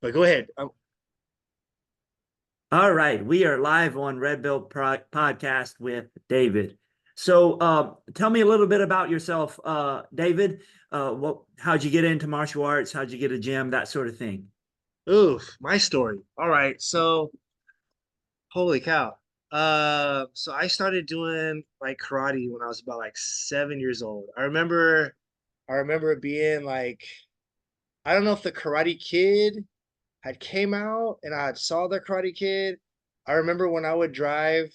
But go ahead. All right, we are live on Red Bill Podcast with David. So, tell me a little bit about yourself, David. How'd you get into martial arts? How'd you get a gym? That sort of thing. Oof, my story. All right. So, holy cow. So I started doing like karate when I was about like 7 years old. I remember it being like, I don't know if the Karate Kid had came out and I had saw the Karate Kid. I remember when I would drive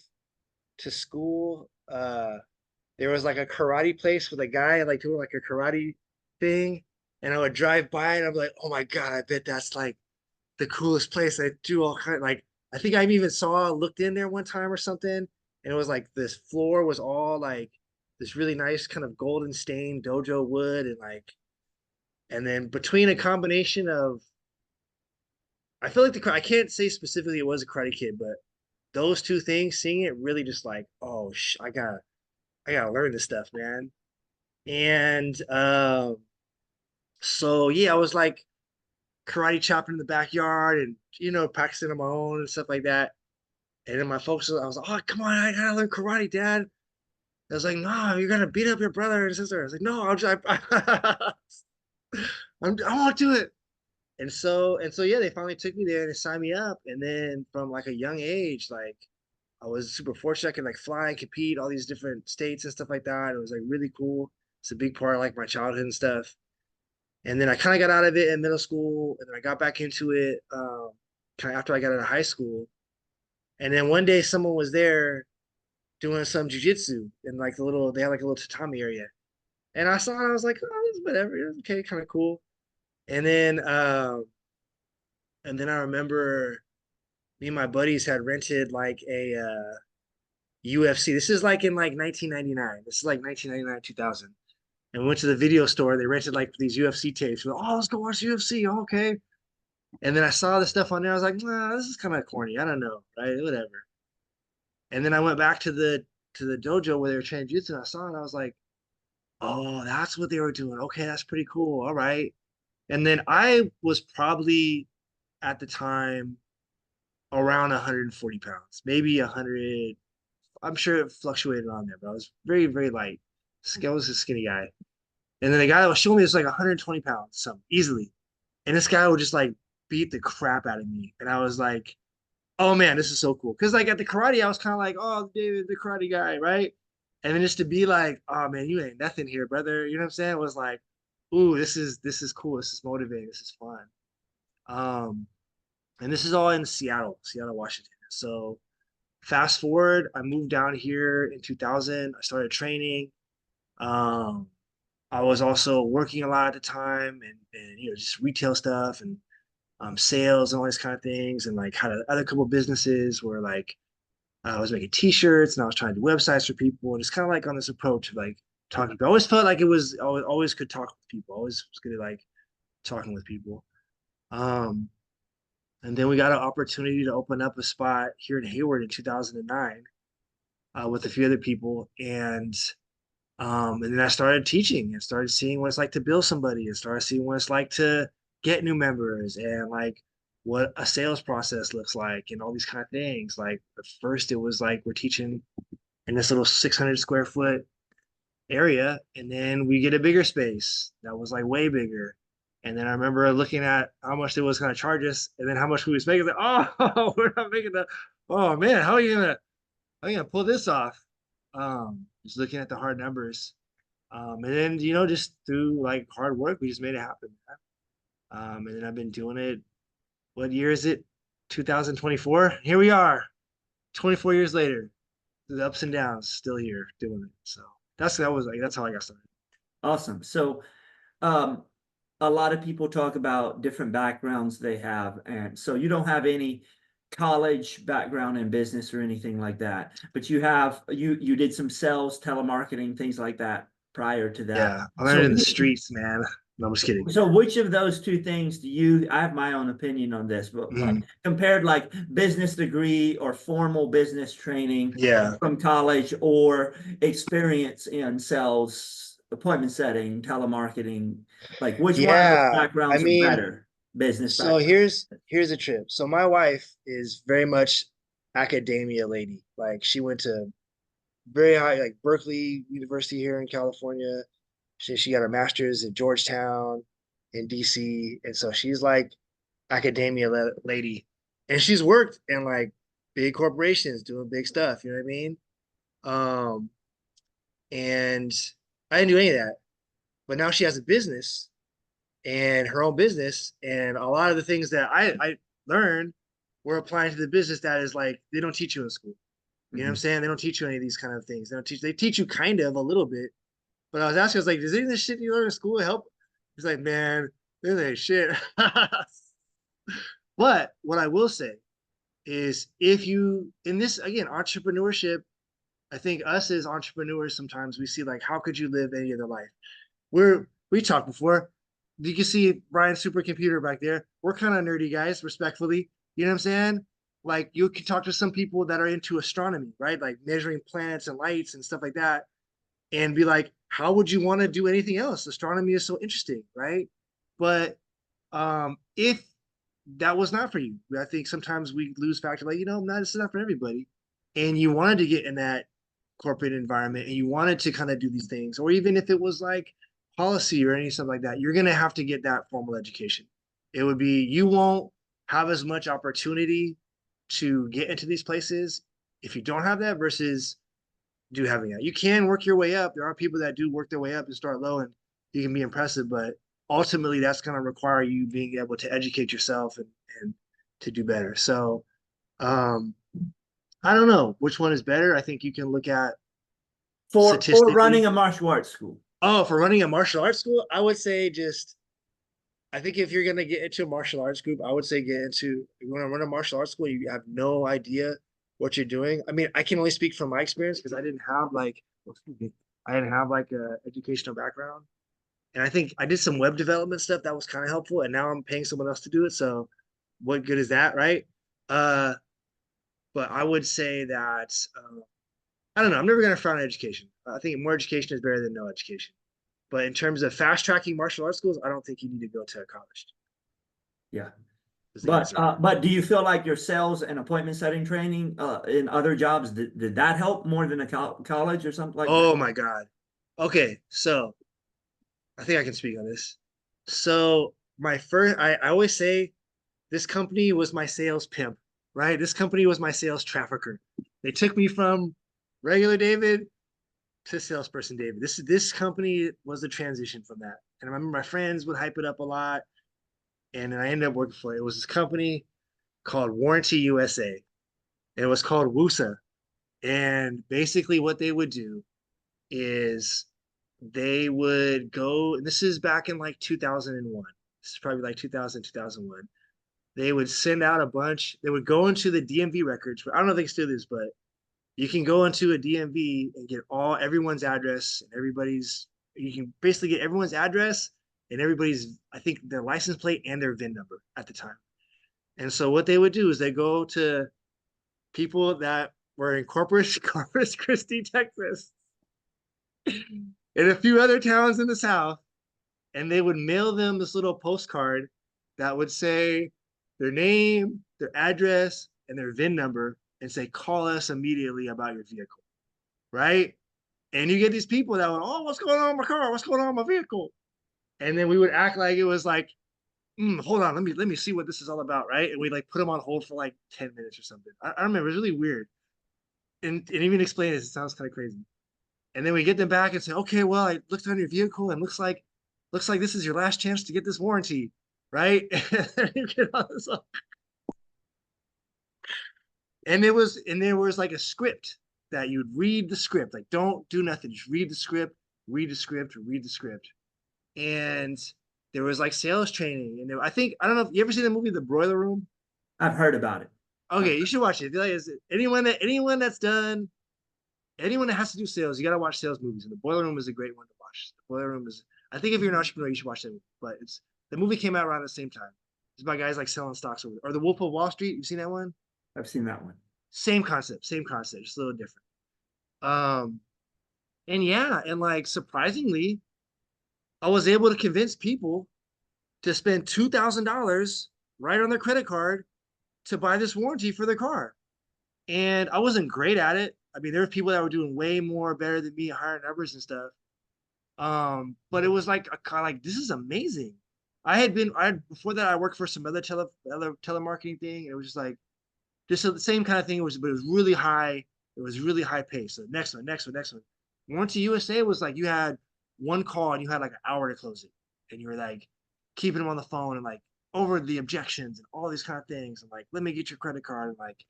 to school, there was like a karate place with a guy like doing like a karate thing, and I would drive by and I'm like, oh my God, I bet that's like the coolest place. I do all kind of like, I think I even saw looked in there one time or something, and it was like this floor was all like this really nice kind of golden stained dojo wood, and like, and then between a combination of, I feel like I can't say specifically it was a Karate Kid, but those two things, seeing it really just like, oh, I gotta learn this stuff, man. And so yeah, I was like karate chopping in the backyard and practicing on my own and stuff like that. And then my folks, I was like, oh, come on, I gotta learn karate, Dad. I was like, no, you're gonna beat up your brother and sister. I was like, no, I won't do it. And so yeah, they finally took me there and they signed me up. And then from like a young age, like I was super fortunate. I could like fly and compete all these different states and stuff like that. It was like really cool. It's a big part of like my childhood and stuff. And then I kind of got out of it in middle school, and then I got back into it kind of after I got out of high school. And then one day someone was there doing some jujitsu in like they had like a little tatami area. And I saw it, I was like, oh, it's whatever. It was okay, kind of cool. And then I remember me and my buddies had rented like a UFC. This is like in like 1999. This is like 1999, 2000. And we went to the video store. They rented like these UFC tapes. We're like, oh, let's go watch UFC. Oh, okay. And then I saw the stuff on there. I was like, nah, this is kind of corny. I don't know, right? Whatever. And then I went back to the dojo where they were training jiu-jitsu. And I saw it. And I was like, oh, that's what they were doing. Okay, that's pretty cool. All right. And then I was probably at the time around 140 pounds, maybe 100. I'm sure it fluctuated on there, but I was very, very light. I was a skinny guy. And then the guy that was showing me was like 120 pounds, some easily. And this guy would just like beat the crap out of me. And I was like, oh man, this is so cool. Cause like at the karate, I was kind of like, oh, David, the karate guy, right? And then just to be like, oh man, you ain't nothing here, brother. You know what I'm saying? It was like, ooh, this is cool. This is motivating. This is fun. Um, and this is all in Seattle, Washington. So fast forward, I moved down here in 2000. I started training. Um, I was also working a lot at the time, and just retail stuff and sales and all these kind of things, and like had other couple of businesses where like I was making T-shirts and I was trying to do websites for people, and it's kind of like on this approach of like talking. I always felt like it was always could talk with people. Always was good at like talking with people. Um, and then we got an opportunity to open up a spot here in Hayward in 2009 with a few other people, and then I started teaching and started seeing what it's like to build somebody and started seeing what it's like to get new members and like what a sales process looks like and all these kind of things. Like at first it was like we're teaching in this little 600 square foot area, and then we get a bigger space that was like way bigger. And then I remember looking at how much it was going to charge us and then how much we was making. Like, oh, we're not making that. Oh man, how are you gonna pull this off? Just looking at the hard numbers. And then, just through like hard work, we just made it happen. And then I've been doing it. What year is it? 2024. Here we are, 24 years later. The ups and downs, still here doing it. So that's how I got started. Awesome. So, um, a lot of people talk about different backgrounds they have, and so you don't have any college background in business or anything like that, but you did some sales, telemarketing, things like that prior to that. Yeah, I learned So in the streets, man. No, I'm just kidding. So which of those two things do you, I have my own opinion on this, but like Mhm. compared like business degree or formal business training Yeah, from college or experience in sales, appointment setting, telemarketing, like which one of those yeah. I backgrounds are mean, better? business So background? here's a trip. So my wife is very much academia lady. Like she went to very high, like Berkeley University here in California. She got her master's at Georgetown in DC, and so she's like academia lady, and she's worked in like big corporations doing big stuff. You know what I mean? Um, and I didn't do any of that, but now she has a business and her own business, and a lot of the things that I learned were applying to the business that is like they don't teach you in school. You know what I'm Mhm. saying? They don't teach you any of these kind of things. They teach you kind of a little bit. But I was asking, I was like, does any of this shit you learn in school help? He's like, man, this ain't shit. But what I will say is if you in this again, entrepreneurship, I think us as entrepreneurs sometimes we see like how could you live any other life? We talked before. You can see Brian's supercomputer back there. We're kind of nerdy guys, respectfully. You know what I'm saying? Like you can talk to some people that are into astronomy, right? Like measuring planets and lights and stuff like that, and be like, how would you want to do anything else? Astronomy is so interesting, right? But if that was not for you, I think sometimes we lose factor, like, no, this is not for everybody. And you wanted to get in that corporate environment and you wanted to kind of do these things, or even if it was like policy or any stuff like that, you're going to have to get that formal education. It would be, you won't have as much opportunity to get into these places if you don't have that versus do having that. You can work your way up. There are people that do work their way up and start low and you can be impressive, but ultimately that's going to require you being able to educate yourself and to do better. So um, I don't know which one is better. I think you can look at For statistically. running a martial arts school. Oh, for running a martial arts school, I would say just I think if you're gonna get into a martial arts group, I would say get into you want to run a martial arts school, you have no idea what you're doing. I mean, I can only speak from my experience because I didn't have like I didn't have like a educational background. And I think I did some web development stuff that was kind of helpful, and now I'm paying someone else to do it. So what good is that, right? Uh, but I would say that I don't know. I'm never gonna frown on education. I think more education is better than no education. But in terms of fast tracking martial arts schools, I don't think you need to go to college. Yeah. Is the answer. But do you feel like your sales and appointment setting training in other jobs did that help more than a college or something like that? Oh my God. Okay, so I think I can speak on this. So my first, I always say this company was my sales pimp, right? This company was my sales trafficker. They took me from regular David to salesperson David. This company was the transition from that. And I remember my friends would hype it up a lot, and then I ended up working for it. It was this company called Warranty USA. And it was called WUSA. And basically, what they would do is they would go, and this is back in like 2001. This is probably like 2000, 2001. They would send out a bunch, they would go into the DMV records. I don't know if they can still do this, but you can go into a DMV and get everyone's address and you can basically get everyone's address and everybody's, I think, their license plate and their VIN number at the time. And so what they would do is they go to people that were in Corpus Christi, Texas, and a few other towns in the South, and they would mail them this little postcard that would say their name, their address, and their VIN number, and say, call us immediately about your vehicle, right? And you get these people that would, oh, what's going on with my car? What's going on with my vehicle? And then we would act like it was like, hold on, let me see what this is all about, right? And we'd like put them on hold for like 10 minutes or something. I remember it was really weird. And even explain this, it sounds kind of crazy. And then we get them back and say, okay, well, I looked on your vehicle and looks like this is your last chance to get this warranty, right? And you get all this up. And there was like a script that you'd read the script, like don't do nothing, just read the script, read the script, read the script. And there was like sales training, and I think I don't know if you ever seen the movie The Broiler Room. I've heard about it. I've Okay, you should watch it. Like, anyone that has to do sales, you got to watch sales movies, and The Boiler Room is a great one to watch. The Boiler Room is, I think, if you're an entrepreneur, you should watch that movie. But it's the movie came out around the same time. It's about guys like selling stocks or The Wolf of Wall Street. You seen that one? I've seen that one. Same concept, just a little different. Um, and yeah, and like surprisingly, I was able to convince people to spend $2,000 right on their credit card to buy this warranty for their car. And I wasn't great at it. I mean, there were people that were doing way more better than me, higher numbers and stuff. But it was like a kind of like this is amazing. I had before that I worked for some other telemarketing thing, and it was just like just the same kind of thing. It was, but it was really high. It was really high pace. So next one, next one, next one. Warranty USA was like you had one call and you had like an hour to close it, and you were like keeping them on the phone and like over the objections and all these kind of things, and like let me get your credit card, and like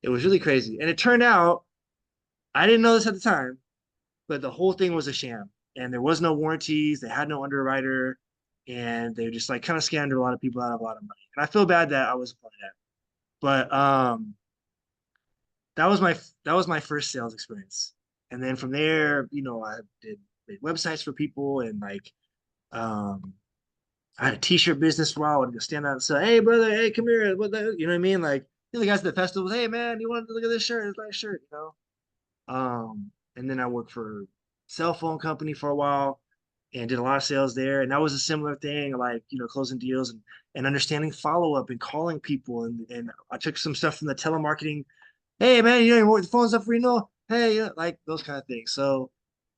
it was really crazy. And it turned out I didn't know this at the time, but the whole thing was a sham, and there was no warranties. They had no underwriter, and they just like kind of scammed a lot of people out of a lot of money. And I feel bad that I was a part of that. But that was my that was my first sales experience. And then from there, I made websites for people, and like um I had a t-shirt business for a while. I would go stand out and say, "Hey brother, hey, come here." You know what I mean? Like the guys at the festivals, "Hey man, you want to look at this shirt? It's a nice shirt." And then I worked for a cell phone company for a while and did a lot of sales there. And that was a similar thing, like, closing deals and understanding follow-up and calling people. And I took some stuff from the telemarketing. Hey man, the phone's up for Hey, like those kind of things. So,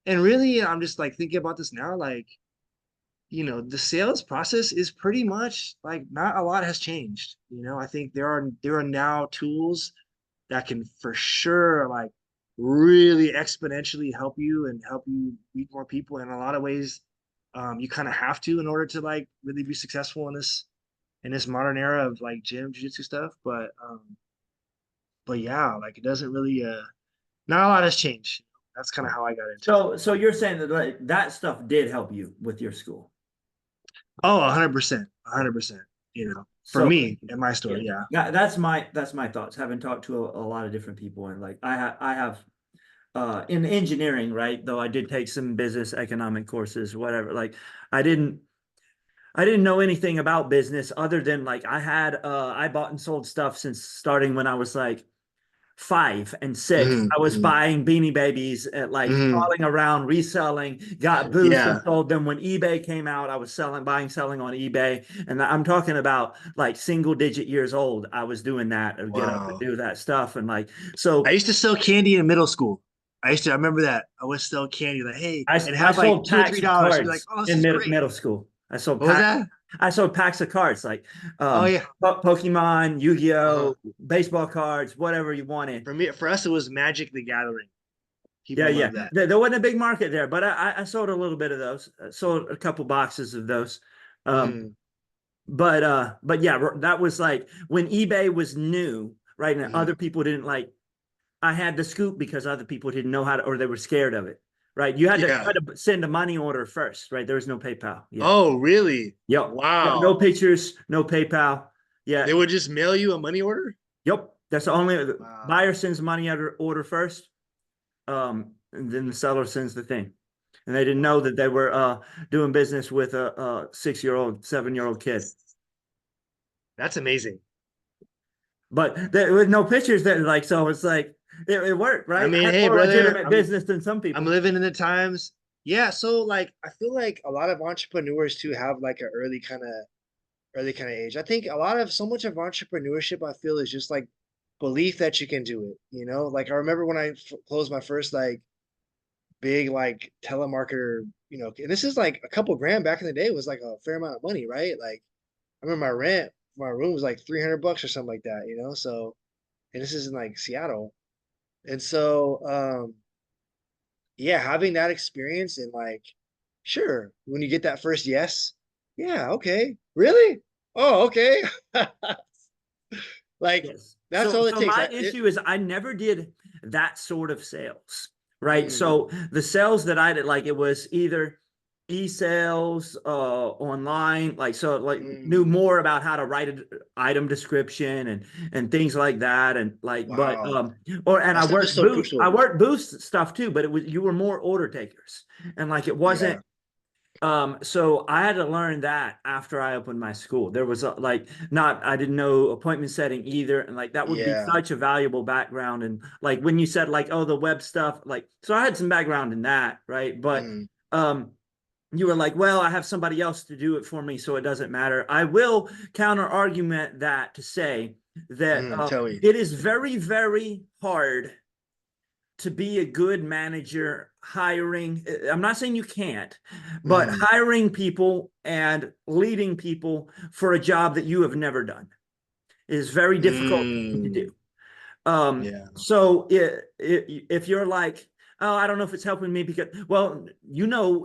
and really, I'm just like thinking about this now, like, the sales process is pretty much like not a lot has changed. I think there are now tools that can for sure like really exponentially help you and help you meet more people in a lot of ways. You kind of have to in order to like really be successful in this modern era of like gym jiu-jitsu stuff. But yeah, like it doesn't really not a lot has changed. That's kind of how I got into it. So you're saying that like, that stuff did help you with your school. Oh, 100%, 100%. For So me and my yeah, story, yeah. that's my thoughts. Having talked to a lot of different people, and like I have in engineering, right? Though I did take some business economic courses, whatever. Like I didn't I didn't know anything about business other than like I bought and sold stuff since starting when I was like 5 and 6. I was Mm-hmm, buying Beanie Babies and like mm-hmm. crawling around, reselling, got boosts and Yeah. sold them. When eBay came out, I was buying, selling on eBay. And I'm talking about like single digit years old. I was doing that or get up and Wow. do that stuff. And like, I so used to sell candy in middle school. I remember that. I would sell candy like, hey, and I have like sold two or packs three of dollars. Be like, cards oh, this in is great. middle school. What was that? I sold packs of cards like Oh yeah. Pokemon, Uh-huh. Yu-Gi-Oh, baseball cards, whatever you wanted. For us, it was Magic the Gathering. Yeah, People yeah. love that. There wasn't a big market there, but I sold a little bit of those. I sold a couple boxes of those. Um, Mm-hmm. but yeah, that was like when eBay was new, right? And Mm-hmm. other people didn't like. I had the scoop because other people didn't know how to, or they were scared of it, right? You Yeah. had to send a money order first, right? There was no PayPal yet. Oh, really? Yep. No Wow. pictures, no PayPal. Yeah. They would just mail you a money order? Yep. That's the only Wow. buyer sends money order first. And then the seller sends the thing. And they didn't know Wow. that they were doing business with a 6-year-old, 7-year-old kid. That's amazing. But with no pictures, that like so it's like it worked, I right? I mean, had hey, more brother, legitimate business than some I'm people. living in the times. Yeah, so like I feel like a lot of entrepreneurs too have like an early kind of age. I think so much of entrepreneurship I feel is just like belief that you can do it. Like I remember when I closed my first like big like telemarketer, and this is like a couple grand back in the day was like a fair amount of money, right? Like I remember my rent for my room was like $300 or something like that. So and this is in like Seattle. And so yeah, having that experience and like sure, when you get that first yes, yeah, okay. Really? Oh, okay. Like Yes. that's all it So takes. my issue is I never did that sort of sales, right? Mm, So the sales that I did, like it was either e-sales, online, like so like knew mm, more about how to write an item description and things like that. And like, but wow. or and That stuff is so I crucial. worked booth stuff too, but it was you were more order takers. And like it Yeah. wasn't so I had to learn that after I opened my school. There was like not I didn't know appointment setting either, and like that would be Yeah. such a valuable background. And like when you said like oh the web stuff, like so I had some background in that, right? But Mm, um you were like, well, I have somebody else to do it for me, so it doesn't matter. I will counter argument that to say that Tell me. it is very, very hard to be a good manager hiring. I'm not saying you can't, but Mm, hiring people and leading people for a job that you have never done is very difficult to do. mm, yeah. So if you're like, oh, I don't know if it's helping me because, well,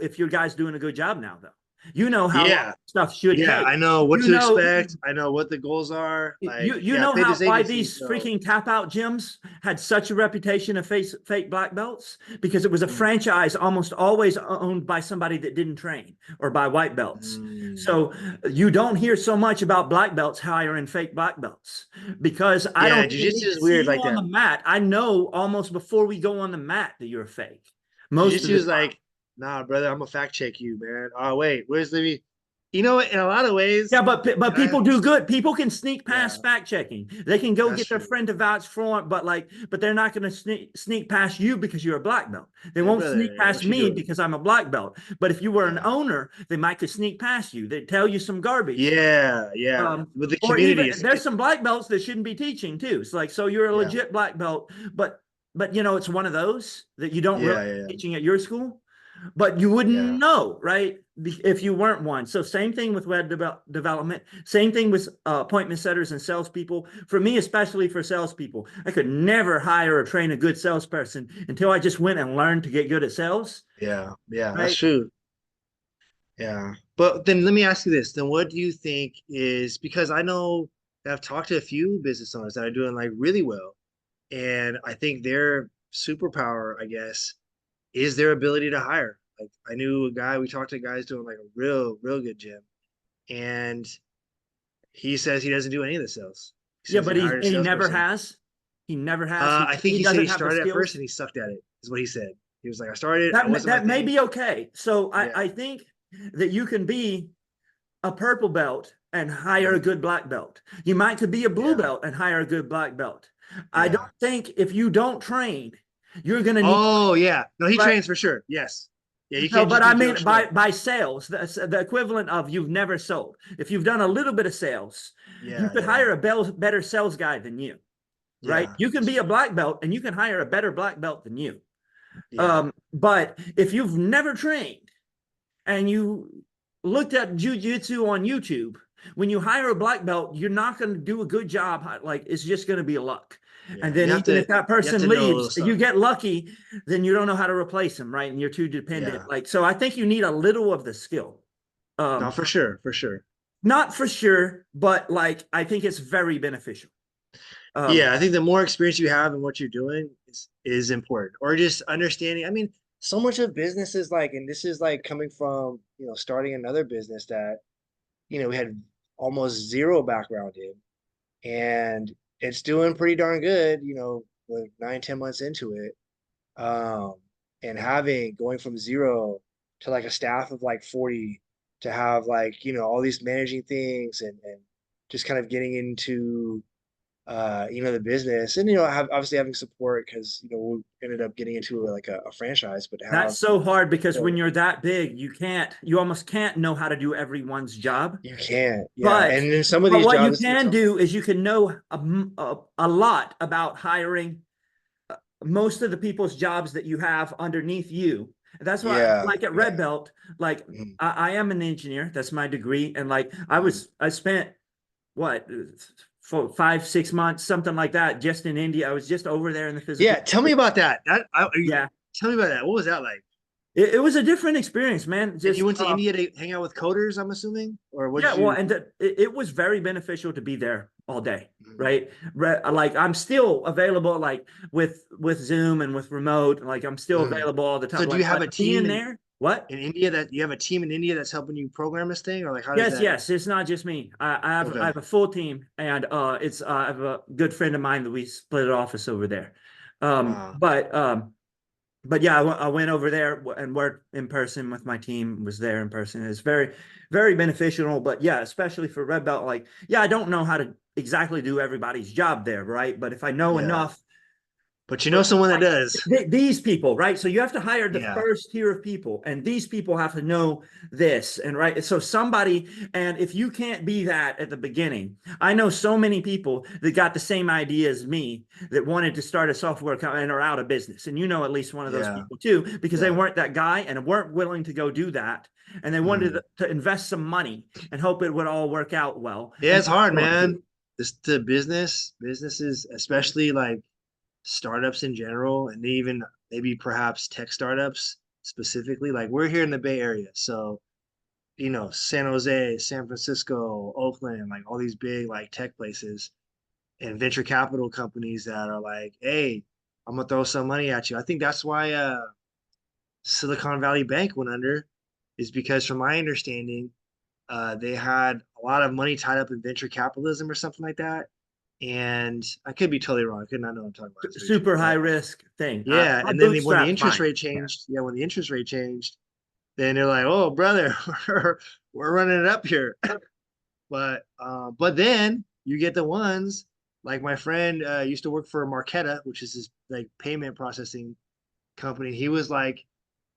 if your guy's doing a good job now, though, you know how long Yeah. stuff should Yeah. take. I know what You to know, expect. I know what the goals are. Like, you yeah, I know pay how this why agency, these so freaking tap out gyms had such a reputation of fake black belts, because it was a mm, franchise almost always owned by somebody that didn't train, or by white belts. mm. So you don't hear so much about black belts hiring fake black belts, because I Yeah, don't even jujitsu need to is see weird you like on that. the mat. I know almost before we go on the mat that you're fake most of Jiu-jitsu the is time. like, nah, brother, I'm gonna fact check you, man. Oh, wait, where's the, you know what? In a lot of ways, Yeah, but and I, people do good. People can sneak yeah, past fact checking. They can go that's get their true. friend to vouch for it, but they're not going to sneak past you because you're a black belt. They Hey, won't sneak brother, past what you me doing? because I'm a black belt. But if you were an Yeah, owner, they might could sneak past you. They tell you some garbage. yeah, yeah. With the Or community, even there's some black belts that shouldn't be teaching too. It's like, so you're a yeah, legit black belt, but it's one of those that you don't really yeah, yeah, teaching at your school, but you wouldn't yeah, know, right? If you weren't one. So same thing with web development, same thing with appointment setters and salespeople. For me, especially for salespeople, I could never hire or train a good salesperson until I just went and learned to get good at sales, yeah, yeah. That's right? true. Yeah, but then let me ask you this: then what do you think is because I know I've talked to a few business owners that are doing like really well, and I think their superpower, I guess, is their ability to hire. Like I knew a guy, we talked to guys doing like a real good gym, and he says he doesn't do any of the sales. He Yeah, says he but hired a he never salesperson. has. He never has. I think He he said he doesn't have the started at first skills. and he sucked at it, is what he said. He was like, I started, I That wasn't my that may thing. be okay. So I, Yeah. I think that you can be a purple belt and hire a Mhm. good black belt. You might could be a blue Yeah. belt and hire a good black belt. I don't Yeah. think if you don't train, you're gonna need, Oh yeah. No, he right. trains for sure. Yes. Yeah, you No, can't but just I be Joe mean Schmo. by sales, that's the equivalent of you've never sold. If you've done a little bit of sales, you Yeah, could yeah, hire a better sales guy than you, right? yeah. You can That's be a true. black belt and you can hire a better black belt than you. Yeah. But if you've never trained and you looked at jujitsu on YouTube, when you hire a black belt, you're not going to do a good job. Like it's just going to be luck. And Yeah. then even if that You have person to know a little leaves, you stuff. get lucky, then you don't know how to replace them, right? And you're too dependent. Yeah. Like so, I think you need a little of the skill. No, Um, for sure, for sure. Not for sure, but like I think it's very beneficial. Um, Yeah, I think the more experience you have in what you're doing is important. Or just understanding. I mean, so much of business is like, and this is like coming from, starting another business that, we had almost zero background in. And it's doing pretty darn good, with 9, 10 months into it. Um, and going from zero to like a staff of like 40 to have like, all these managing things and just kind of getting into the business and obviously having support because we ended up getting into like a franchise, but to that's have so hard because when so you're that big, you almost can't know how to do everyone's job. you can't, yeah. But And in some of but these what you jobs, it's gonna can tell. do is you can know a lot about hiring most of the people's jobs that you have underneath you. That's why, Yeah, like at Red yeah. Belt, like Mhm. I am an engineer. That's my degree, and like Mhm. I spent what for 5 6 months, something like that, just in India. I was just over there in the physical. Yeah, tell me about that. Yeah, Tell me about that. What was that like? it was a different experience, man. And you Just went to India to hang out with coders, I'm assuming, or what yeah, did well, you? and it was very beneficial to be there all day, Mhm. right? Like I'm still available, like with Zoom and with remote, like I'm still Mhm. available all the So time. do you Like, have but a team being in there, what? in India that you have a team in India that's helping you program this thing, or like how does Yes, that? yes. It's not just me. I Okay. have a full team, and it's I have a good friend of mine that we split an office over there. Um, Wow. but um, but yeah, I went over there and worked in person with my team. Was there in person. It's very, very beneficial. But yeah, especially for red belt, like yeah, I don't know how to exactly do everybody's job there, right? But if I know Yeah. enough, But you know someone that does. These people, right? So you have to hire the Yeah. first tier of people, and these people have to know this, and right. So somebody, and if you can't be that at the beginning, I know so many people that got the same idea as me that wanted to start a software company and are out of business. And you know at least one of those Yeah. people too, because they Yeah. weren't that guy and weren't willing to go do that. And they wanted Mm. to invest some money and hope it would all work out well. Yeah, And it's hard, man. This the businesses, especially like startups in general, and even maybe perhaps tech startups specifically. Like we're here in the Bay Area, so San Jose, San Francisco, Oakland, like all these big like tech places and venture capital companies that are like, hey, I'm gonna throw some money at you. I think that's why Silicon Valley Bank went under, is because from my understanding, they had a lot of money tied up in venture capitalism or something like that. And I could be totally wrong. I could not know what I'm talking about. That's very true. super high But risk thing. yeah, I and then when the bootstrapped interest mine. rate changed, yeah, when the interest rate changed, then they're like, "Oh, brother, we're running it up here." But then you get the ones like my friend used to work for Marqeta, which is this like payment processing company. He was like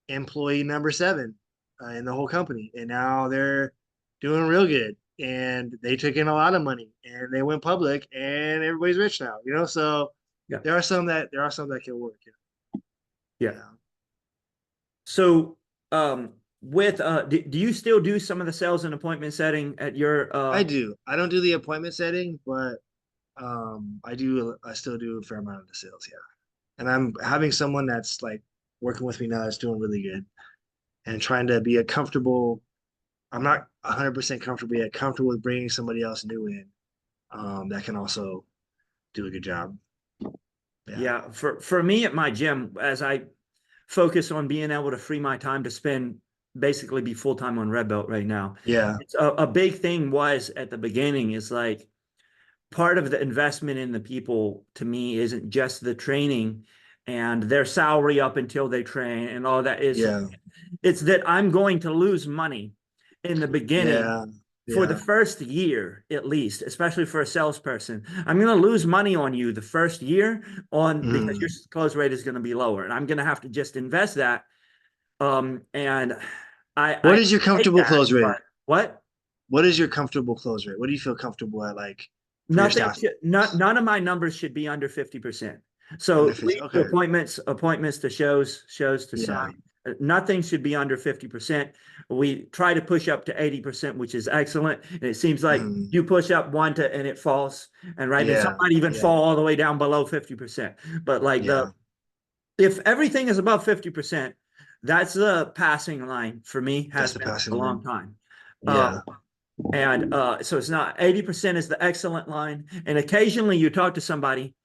employee number seven in the whole company, and now they're doing real good. And they took in a lot of money, and they went public, and everybody's rich now. So Yeah. there are some that can work. Yeah. Yeah, So, with do you still do some of the sales and appointment setting at your I do. I don't do the appointment setting, but I do. I still do a fair amount of the sales. Yeah, and I'm having someone that's like working with me now that's doing really good and trying to be a comfortable. I'm not 100% comfortable yet. Comfortable with bringing somebody else new in that can also do a good job. Yeah. yeah, for me at my gym, as I focus on being able to free my time to spend basically be full time on Red Belt right now. Yeah. It's a big thing was at the beginning is like part of the investment in the people to me isn't just the training and their salary up until they train and all that is Yeah. it's that I'm going to lose money in the beginning Yeah. for the Yeah. first year at least, especially for a salesperson. I'm going to lose money on you the first year on because your Mm. close rate is going to be lower, and I'm going to have to just invest that. And What I is your take comfortable that, close rate? but what? What is your comfortable close rate? What do you feel comfortable at, like for your Nothing staff? should, not none of my numbers should be under 50%. Under So 50. leads to Okay. appointments to shows, shows to Yeah. sign. Nothing should be under 50%. We try to push up to 80%, which is excellent. And it seems like Mm. you push up one to and it falls. And right. And some Yeah. might even Yeah. fall all the way down below 50%. But like Yeah. if everything is above 50%, that's the passing line for me, That's has the been passing a long line. time. Yeah. And so it's not 80% is the excellent line. And occasionally you talk to somebody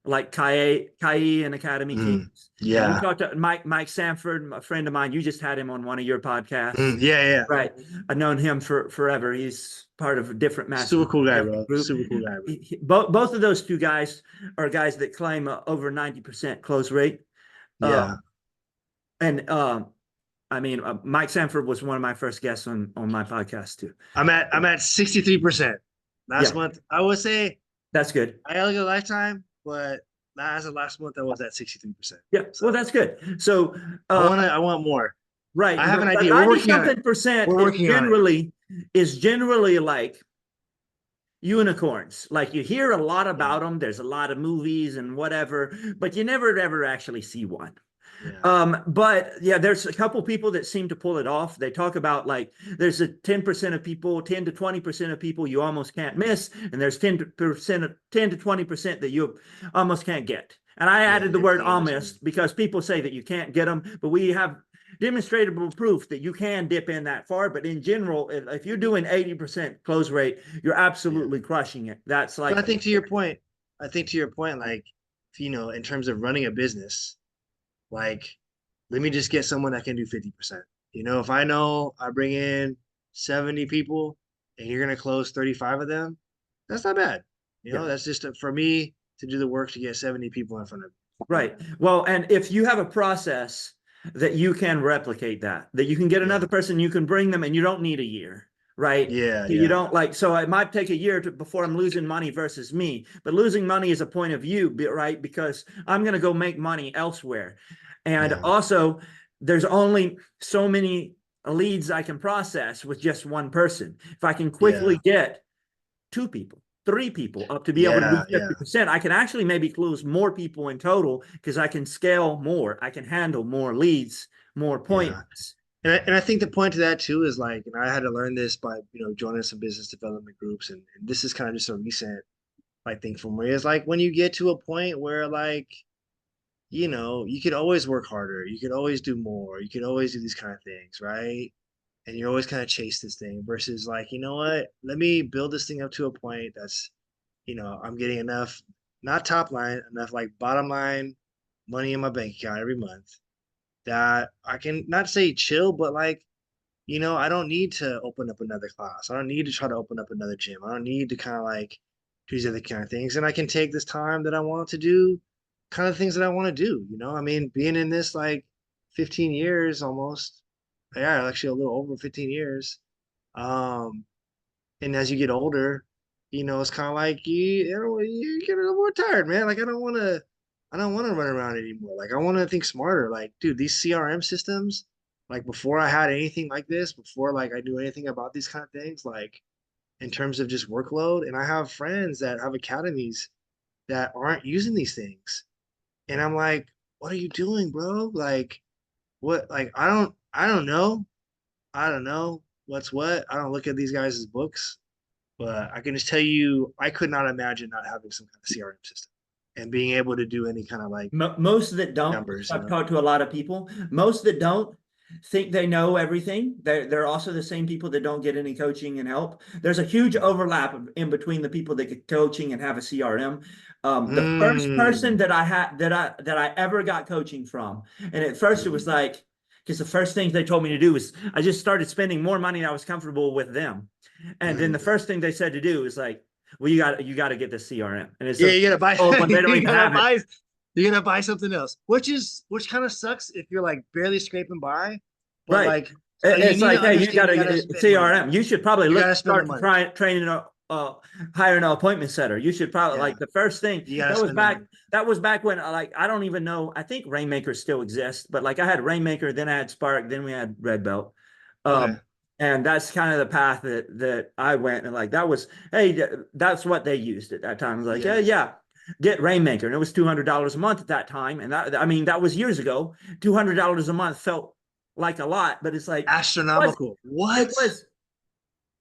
like Kai and Academy Mm. Kings. And we Yeah. talked to Mike Sanford, a friend of mine. You just had him on one of your podcasts. Mm. Yeah. Yeah. Right. I've known him for forever. He's part of a different Super cool guy, mastermind bro. group. Super cool guy, bro. Both of those two guys are guys that claim over 90% close rate. Uh, Yeah. and I mean, Mike Sanford was one of my first guests on my podcast too. I'm at 63%. Last Yeah, month, I would say that's good. I had like a lifetime, but as of last month, I was at 63%. Yeah, well, So that's good. So, I want more. right, I have an but idea. We're 90 working on it. something percent We're working on it. is generally like unicorns. Like you hear a lot Yeah. about them. There's a lot of movies and whatever, but you never ever actually see one. Yeah. But yeah, there's a couple people that seem to pull it off. They talk about like there's a 10% of people, 10 to 20% of people you almost can't miss, and there's 10% of 10 to 20% that you almost can't get. And I Yeah. added the word Yeah. almost because people say that you can't get them, but we have demonstrable proof that you can dip in that far. But in general, if you're doing 80% close rate, you're Yeah. absolutely crushing it. That's But like I think to your point, like, in terms of running a business, like, let me just get someone that can do 50%. If I know I bring in 70 people and you're going to close 35 of them, that's not bad. yeah. That's just for me to do the work to get 70 people in front of me. Right. Well, and if you have a process that you can replicate that you can get Yeah. another person, you can bring them and you don't need a year. right? Yeah, You yeah, don't like, so it might take a year before I'm losing money versus me, but losing money is a point of view, right? Because I'm going to go make money elsewhere. And yeah, also, there's only so many leads I can process with just one person. If I can quickly yeah, get two people, three people up to be able to yeah, reach yeah, 50%, I can actually maybe close more people in total because I can scale more. I can handle more leads, more yeah. appointments. And I think the point to that too is like, I had to learn this by, joining some business development groups, and this is kind of just a recent like thing for me. Is like when you get to a point where like, you could always work harder, you could always do more, you could always do these kind of things, right? And you're always kind of chase this thing versus like, you know what? Let me build this thing up to a point that's, I'm getting enough, not top line, enough like bottom line money in my bank account every month that I can not say chill, but like, I don't need to open up another class. I don't need to try to open up another gym. I don't need to kind of like do these other kind of things. And I can take this time that I want to do kind of things that I want to do. I mean, being in this like 15 years almost, yeah, actually a little over 15 years. Um, and as you get older, it's kind of like you get a little more tired, man. Like I don't want to run around anymore. Like I want to think smarter. Like, dude, these CRM systems, like before I had anything like this, before like I knew anything about these kind of things, like in terms of just workload, and I have friends that have academies that aren't using these things. And I'm like, what are you doing, bro? Like, what? Like, I don't know. I don't know what's what. I don't look at these guys' books, but I can just tell you, I could not imagine not having some kind of CRM system and being able to do any kind of like Most that don't, numbers, I've talked to a lot of people, most that don't think they know everything. They're also the same people that don't get any coaching and help. There's a huge overlap in between the people that get coaching and have a CRM. The first person Mm, that I had that I ever got coaching from, and at first it was mm, like, because the first things they told me to do was I just started spending more money and I was comfortable with them. And then the mm. first thing they said to do is like, well, you got to get the CRM. And it's Yeah, a you gotta buy. old one. They don't you even gotta have it. buy. You're gonna buy something else, which kind of sucks if you're like barely scraping by, but Right. like you It's need to like, hey, you got understand you to gotta get a spend money. CRM. You should probably You look gotta spend the start to money. try training hiring an appointment setter. You should probably Yeah, like the first thing you gotta spend the money. that was back when like I don't even know. I think Rainmaker still exists, but like I had Rainmaker, then I had Spark, then we had Red Belt. Okay. Um, and that's kind of the path that I went and like that was hey, that's what they used at that time. I was like, yeah, Yeah. yeah, get Rainmaker. And it was $200 a month at that time. And that I mean that was years ago. $200 a month felt like a lot, but it's like was Astronomical. it What? was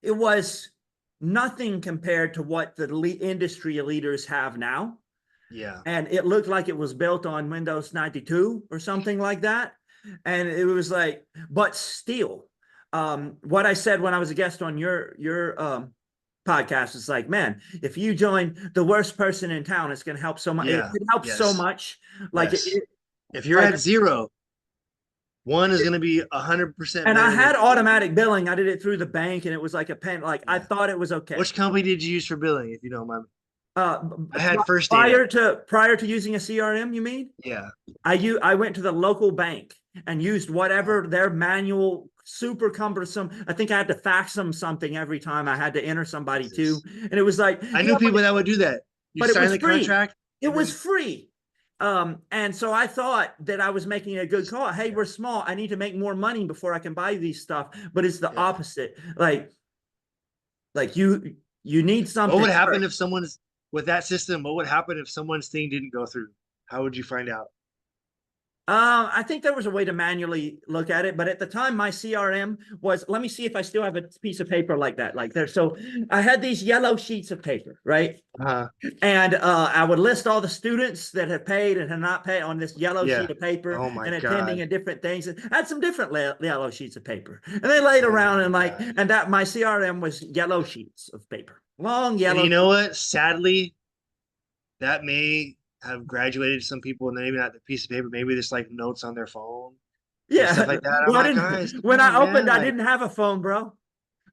it was nothing compared to what the industry leaders have now. Yeah. And it looked like it was built on Windows 92 or something like that. And it was like, but still, what I said when I was a guest on your podcast is like, man, if you join the worst person in town, it's going to help so much. It Yeah. helps so Yes. much. Like Yes. If you're like at zero, one is gonna be 100% and I better than had you being. automatic billing. I did it through the bank, and it was like a pen. Like I Yeah. thought it was okay. Which company did you use for billing, if you don't mind? Uh, I had First Data. prior to using a CRM, you mean? Yeah. I went to the local bank and used Oh, whatever their manual, super cumbersome. I think I had to fax them something every time I had to enter somebody too, Jesus. and it was like I yeah, knew people that would do that. You but it sign was the free. contract It and was then free. And so I thought that I was making a good call. Hey, yeah, we're small. I need to make more money before I can buy these stuff. But it's the yeah. opposite. Like you need What something would happen first. if someone's with that system? What would happen if someone's thing didn't go through? How would you find out? I think there was a way to manually look at it, but at the time, my CRM was. Let me see if I still have a piece of paper like that, like there. So I had these yellow sheets of paper, right? Uh, And I would list all the students that have paid and have not paid on this yellow yeah. sheet of paper Oh my and attending God. at different things. And I had some different yellow sheets of paper, and they laid Oh around my and like, God. and that my CRM was yellow sheets of paper, long And yellow. you know what? Sadly, that may have graduated some people, and maybe not the piece of paper, maybe just like notes on their phone and stuff Yeah. like that. I'm Well, I like, guys, didn't. come When I on, opened, man. I Like, didn't have a phone, bro.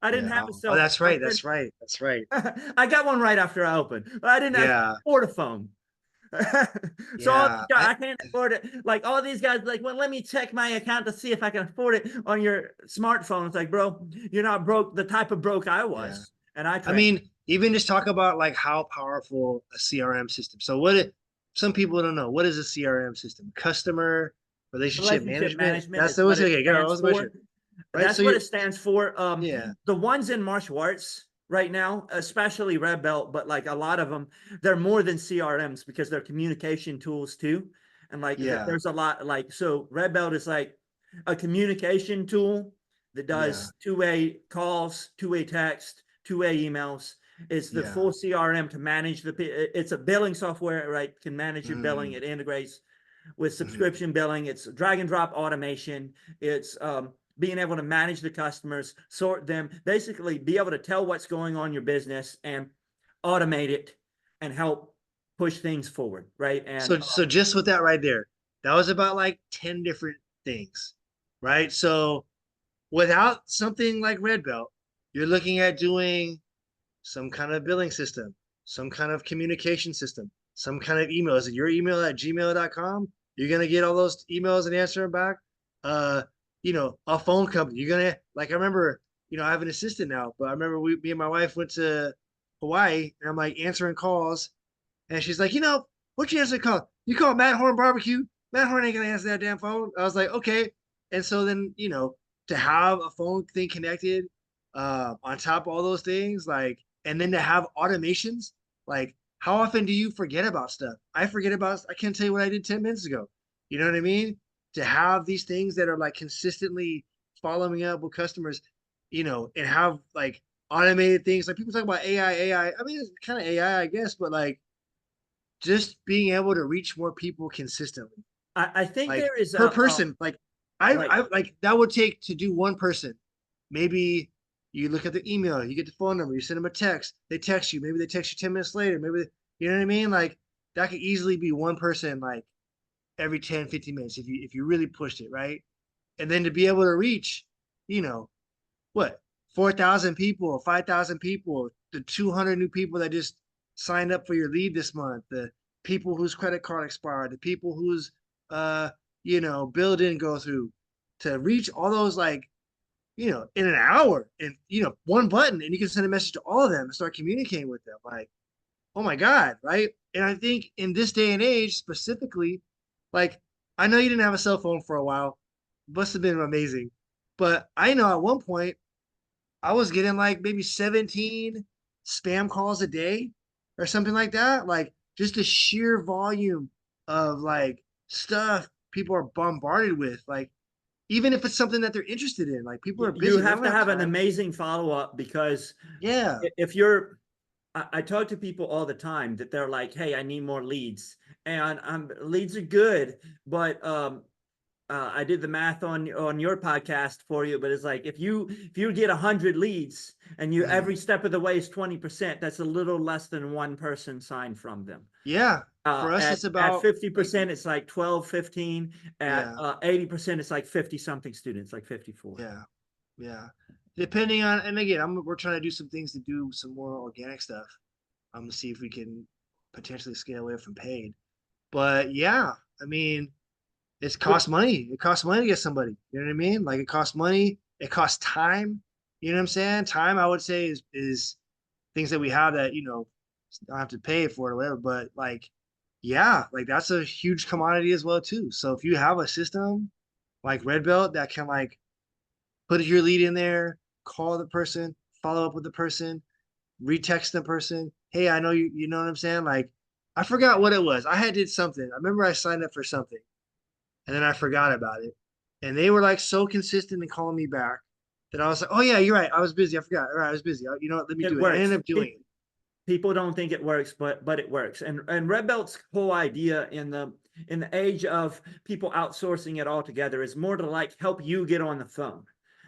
I didn't yeah. have a Oh, cell phone. that's right. That's right. That's right. I got one right after I opened, but I didn't Yeah. afford a phone. So all Yeah. these guys, I can't afford it. Like all these guys, like, well, let me check my account to see if I can afford it on your smartphone. It's like, bro, you're not broke. The type of broke I Yeah. was, and I I trained. mean, even just talk about like how powerful a CRM system. So some people don't know, what is a CRM system? Customer relationship Relationship management. management That's is the what what's it okay. Go. I stands was about for. you. Right. That's So what you're it stands for. yeah. The ones in martial arts right now, especially red belt, but like a lot of them, they're more than CRMs because they're communication tools too. And like Yeah. there's a lot like so red belt is like a communication tool that Yeah. does two-way calls, two-way text, two-way emails. It's the Yeah. full CRM to manage it's a billing software, right? Can manage your billing. Mm, It integrates with mhm. subscription billing. It's drag and drop automation. It's being able to manage the customers, sort them, basically be able to tell what's going on in your business and automate it and help push things forward, right? And So just with that right there, that was about like 10 different things, right? So without something like Red Belt, you're looking at doing some kind of billing system, some kind of communication system, some kind of email. Is it your email at gmail.com? You're gonna get all those emails and answer them back. Uh, a phone company. You're gonna like I remember, I have an assistant now, but I remember me and my wife went to Hawaii and I'm like answering calls and she's like, what you answer the call? You call Matt Horn Barbecue? Matt Horn ain't gonna answer that damn phone. I was like, okay. And so then, to have a phone thing connected, on top of all those things, like, and then to have automations, like, how often do you forget about stuff? I can't tell you what I did 10 minutes ago. You know what I mean? To have these things that are like consistently following up with customers, and have like automated things. Like people talk about AI. I mean, it's kind of AI, I guess, but like just being able to reach more people consistently, I think like there is per a person. Like I right. like that would take to do one person. Maybe you look at the email, you get the phone number, you send them a text, they text you, maybe they text you 10 minutes later, maybe you know what I mean? Like that could easily be one person like every 10, 15 minutes if you really pushed it, right? And then to be able to reach, you know, what 4,000 people, 5,000 people, the 200 new people that just signed up for your lead this month, the people whose credit card expired, the people whose bill didn't go through, to reach all those like in an hour and one button and you can send a message to all of them and start communicating with them. Like, oh my God, right? And I think in this day and age specifically, like I know you didn't have a cell phone for a while, must have been amazing. But I know at one point I was getting like maybe 17 spam calls a day or something like that. Like just the sheer volume of like stuff people are bombarded with. Like even if it's something that they're interested in, like people are You busy. They have don't to have have an time. amazing follow-up because Yeah. if you're I talk to people all the time that they're like, "Hey, I need more leads," and leads are good, but I did the math on your podcast for you, but it's like if you get 100 leads and you Mhm. every step of the way is 20%, that's a little less than one person signed from them. Yeah. For us, it's At about like, 50%, it's like 12, 15. At yeah, 80%, it's like 50 something students, like 54. yeah, yeah. Depending on, and again, we're trying to do some things to do some more organic stuff. I'm gonna see if we can potentially scale away from paid. But yeah, I mean, it costs money. It costs money to get somebody. You know what I mean? Like it costs money. It costs time. You know what I'm saying? Time, I would say, is things that we have that don't have to pay for it or whatever. But like, yeah, like that's a huge commodity as well too. So if you have a system like Red Belt that can like put your lead in there, call the person, follow up with the person, retext the person. Hey, I know you. You know what I'm saying? Like, I forgot what it was. I had did something. I remember I signed up for something and then I forgot about it. And they were like so consistent in calling me back that I was like, oh yeah, you're right. I was busy. I forgot. All right, I was busy. You know what? Let me It do it. And I works. ended up doing it. People don't think it works, but it works. And Red Belt's whole idea in the age of people outsourcing it all together is more to like help you get on the phone.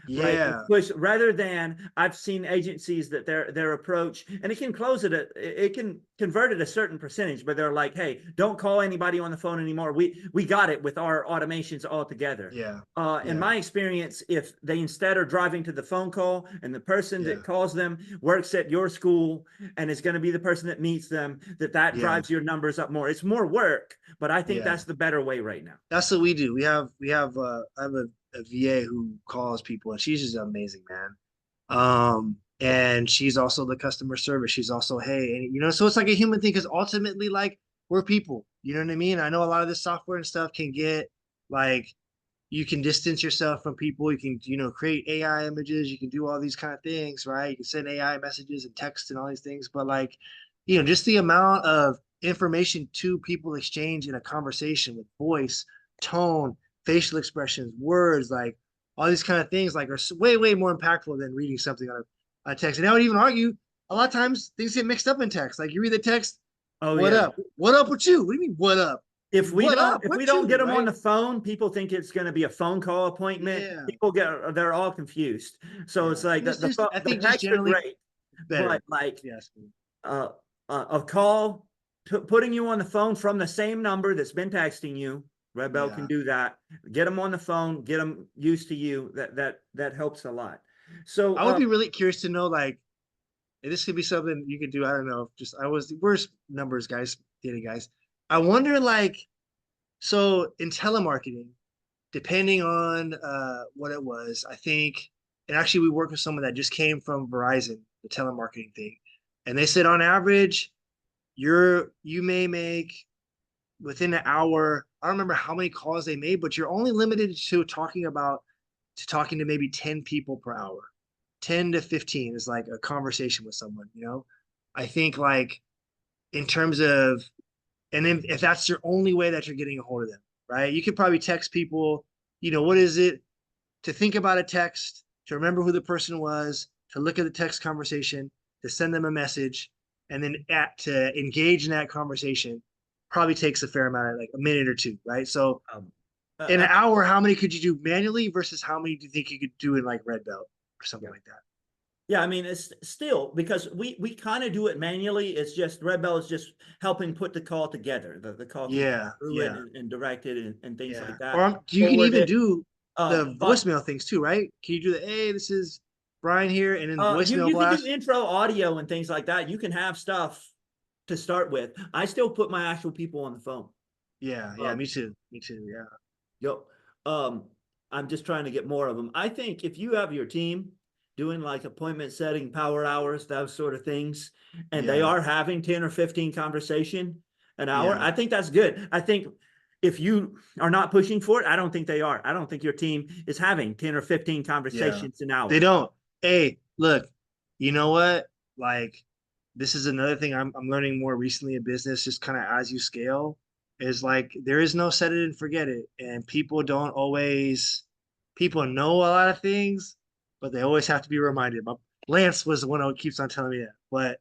right? And Yeah. push rather than I've seen agencies that their approach, and it can close it can convert it a certain percentage, but they're like, hey, don't call anybody on the phone anymore. We got it with our automations all together. Yeah. In Yeah. my experience, if they instead are driving to the phone call and the person Yeah. that calls them works at your school and is going to be the person that meets them, that Yeah. drives your numbers up more. It's more work, but I think Yeah. that's the better way right now. That's what we do. We have I have a VA who calls people and she's just amazing, man. And she's also the customer service. She's also, hey, and so it's like a human thing because ultimately, like, we're people. You know what I mean? I know a lot of this software and stuff can get like you can distance yourself from people. You can, create AI images. You can do all these kind of things, right? You can send AI messages and text and all these things. But like, just the amount of information two people exchange in a conversation with voice, tone, facial expressions, words, like all these kind of things, like are way, way more impactful than reading something on a text. And I would even argue a lot of times things get mixed up in text. Like you read the text, Oh what yeah. up? What up with you? What do you mean, what up? What up? If we What don't you, get them on right? the phone, people think it's going to be a phone call appointment. Yeah. They're all confused. So it's Yeah. like And it's just, I the think just texts are generally great, but better. like Yes. uh, a call putting you on the phone from the same number that's been texting you. Red Bell can Yeah. do that. Get them on the phone. Get them used to you. That helps a lot. So I would be really curious to know, like, and this could be something you could do. I don't know. Just I was the worst numbers guys, data guys. I wonder, like, so in telemarketing, depending on what it was, I think, and actually we worked with someone that just came from Verizon, the telemarketing thing, and they said on average, you may make within an hour. I don't remember how many calls they made, but you're only limited to talking to maybe 10 people per hour. 10 to 15 is like a conversation with someone. I think like in terms of, and then if that's your only way that you're getting a hold of them, right? You could probably text people, what is it to think about a text, to remember who the person was, to look at the text conversation, to send them a message, and then to engage in that conversation probably takes a fair amount of like a minute or two, right? So um, in an uh, hour, how many could you do manually versus how many do you think you could do in like Red Belt or something like that? yeah, I mean, it's still because we kind of do it manually. It's just Red Bell is just helping put the call together. The call can come Yeah, through it yeah, and direct it and things yeah. like that. Or you can Forward even it. do the But voicemail things too, right? Can you do the, hey, this is Brian here, and then voicemail you can do blast? intro audio and things like that. You can have stuff to start with. I still put my actual people on the phone. Yeah, yeah, Um, me too. Me too. Yeah. Yep. Um, I'm just trying to get more of them. I think if you have your team doing like appointment setting, power hours, those sort of things, and they Yeah. are having 10 or 15 conversation an hour, Yeah. I think that's good. I think if you are not pushing for it, I don't think they are. I don't think your team is having 10 or 15 Yeah. conversations an They hour. don't. Hey, look, you know what? Like, this is another thing I'm learning more recently in business, just kind of as you scale, is like there is no set it and forget it. And people know a lot of things, but they always have to be reminded. Lance was the one who keeps on telling me that. But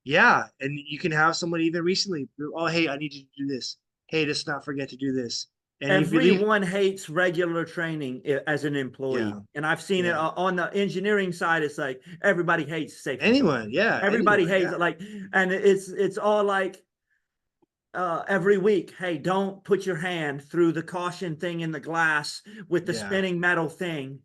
yeah, and you can have someone even recently, oh, hey, I need you to do this. Hey, just not forget to do this. And you believe, Everyone hates regular training as an employee. yeah, And I've seen it yeah. on the engineering side. It's like everybody hates safety talk. Anyone, yeah, Everybody anyone, hates yeah, it. Like, and it's all like every week, hey, don't put your hand through the caution thing in the glass with the yeah. spinning metal thing.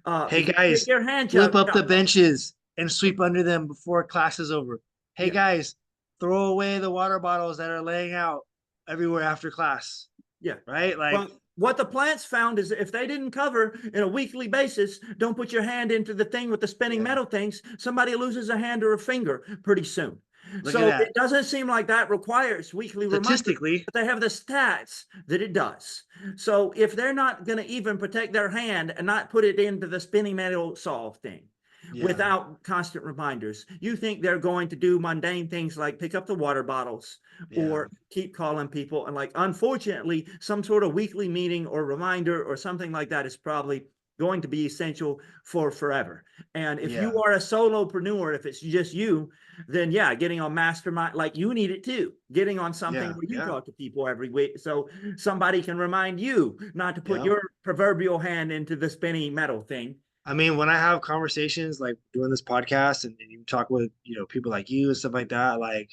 Hey If you get guys, your hand flip chopped, up the benches and sweep under them before class is over. Hey yeah, guys, throw away the water bottles that are laying out everywhere after class, yeah. right? Like, Well, what the plants found is if they didn't cover in a weekly basis, don't put your hand into the thing with the spinning yeah, metal things, somebody loses a hand or a finger pretty soon. look at So it that. doesn't seem like that requires weekly reminders, Statistically, but they have the stats that it does. So if they're not going to even protect their hand and not put it into the spinning metal solve thing yeah, without constant reminders, you think they're going to do mundane things like pick up the water bottles yeah, or keep calling people. And like, unfortunately, some sort of weekly meeting or reminder or something like that is probably going to be essential for forever. And if you yeah, are a solopreneur, if it's just you, then yeah, getting on mastermind, like you need it too. Getting on something yeah, where you yeah, talk to people every week. So somebody can remind you not to put yeah. your proverbial hand into the spinny metal thing. I mean, when I have conversations like doing this podcast and you talk with, people like you and stuff like that, like